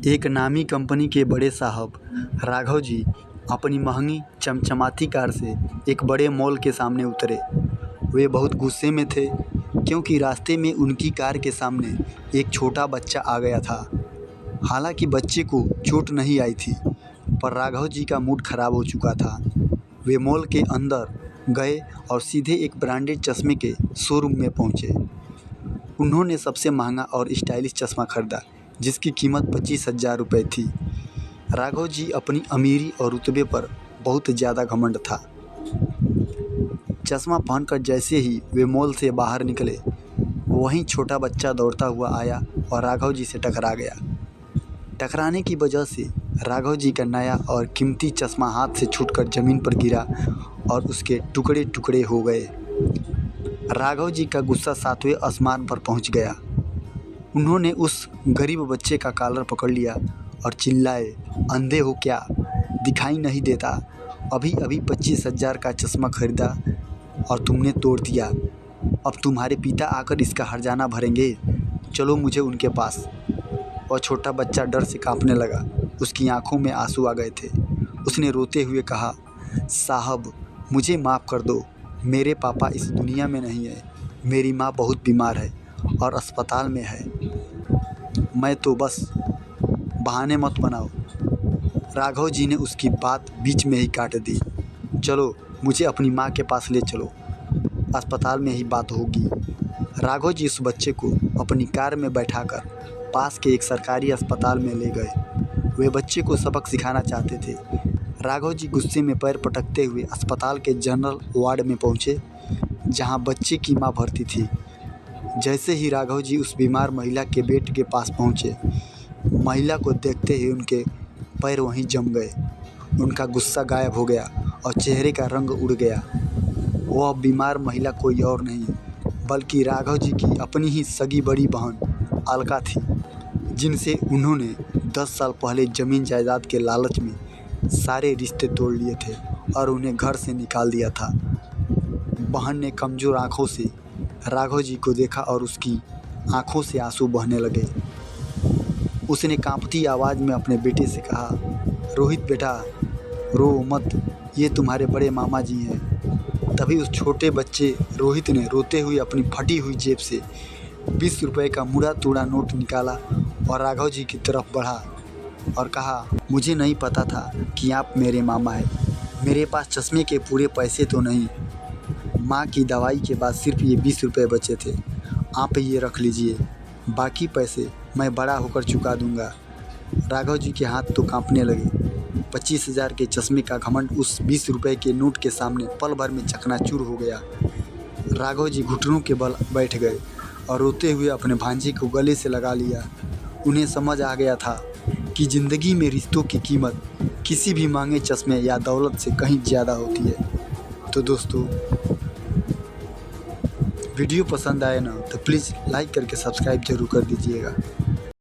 एक नामी कंपनी के बड़े साहब राघव जी अपनी महंगी चमचमाती कार से एक बड़े मॉल के सामने उतरे। वे बहुत गुस्से में थे क्योंकि रास्ते में उनकी कार के सामने एक छोटा बच्चा आ गया था। हालांकि बच्चे को चोट नहीं आई थी, पर राघव जी का मूड खराब हो चुका था। वे मॉल के अंदर गए और सीधे एक ब्रांडेड चश्मे के शोरूम में पहुंचे। उन्होंने सबसे महंगा और स्टाइलिश चश्मा खरीदा, जिसकी कीमत 25,000 रुपये थी। राघव जी अपनी अमीरी और रुतबे पर बहुत ज़्यादा घमंड था। चश्मा पहनकर जैसे ही वे मॉल से बाहर निकले, वहीं छोटा बच्चा दौड़ता हुआ आया और राघव जी से टकरा गया। टकराने की वजह से राघव जी का नया और कीमती चश्मा हाथ से छूटकर ज़मीन पर गिरा और उसके टुकड़े टुकड़े हो गए। राघव जी का गुस्सा 7वें आसमान पर पहुंच गया। उन्होंने उस गरीब बच्चे का कॉलर पकड़ लिया और चिल्लाए, अंधे हो क्या? दिखाई नहीं देता? अभी अभी 25,000 का चश्मा खरीदा और तुमने तोड़ दिया। अब तुम्हारे पिता आकर इसका हर्जाना भरेंगे। चलो मुझे उनके पास। और छोटा बच्चा डर से कांपने लगा। उसकी आंखों में आंसू आ गए थे। उसने रोते हुए कहा, साहब मुझे माफ़ कर दो। मेरे पापा इस दुनिया में नहीं है। मेरी माँ बहुत बीमार है और अस्पताल में है। मैं तो बस बहाने मत बनाओ। राघव जी ने उसकी बात बीच में ही काट दी। चलो मुझे अपनी माँ के पास ले चलो, अस्पताल में ही बात होगी। राघव जी उस बच्चे को अपनी कार में बैठाकर पास के एक सरकारी अस्पताल में ले गए। वे बच्चे को सबक सिखाना चाहते थे। राघव जी गुस्से में पैर पटकते हुए अस्पताल के जनरल वार्ड में पहुँचे, जहाँ बच्चे की माँ भर्ती थी। जैसे ही राघव जी उस बीमार महिला के बेड के पास पहुँचे, महिला को देखते ही उनके पैर वहीं जम गए। उनका गुस्सा गायब हो गया और चेहरे का रंग उड़ गया। वह बीमार महिला कोई और नहीं बल्कि राघव जी की अपनी ही सगी बड़ी बहन अलका थी, जिनसे उन्होंने 10 साल पहले ज़मीन जायदाद के लालच में सारे रिश्ते तोड़ लिए थे और उन्हें घर से निकाल दिया था। बहन ने कमज़ोर आंखों से राघव जी को देखा और उसकी आंखों से आंसू बहने लगे। उसने कांपती आवाज़ में अपने बेटे से कहा, रोहित बेटा रो मत, ये तुम्हारे बड़े मामा जी हैं। तभी उस छोटे बच्चे रोहित ने रोते हुए अपनी फटी हुई जेब से 20 रुपये का मुड़ा तोड़ा नोट निकाला और राघव जी की तरफ बढ़ा और कहा, मुझे नहीं पता था कि आप मेरे मामा हैं। मेरे पास चश्मे के पूरे पैसे तो नहीं। माँ की दवाई के बाद सिर्फ ये 20 रुपये बचे थे। आप ये रख लीजिए, बाकी पैसे मैं बड़ा होकर चुका दूंगा। राघव जी के हाथ तो कांपने लगे। 25,000 के चश्मे का घमंड उस 20 रुपये के नोट के सामने पल भर में चकनाचूर हो गया। राघव जी घुटनों के बल बैठ गए और रोते हुए अपने भांजे को गले से लगा लिया। उन्हें समझ आ गया था कि ज़िंदगी में रिश्तों की कीमत किसी भी महंगे चश्मे या दौलत से कहीं ज़्यादा होती है। तो दोस्तों, वीडियो पसंद आए ना तो प्लीज़ लाइक करके सब्सक्राइब जरूर कर दीजिएगा।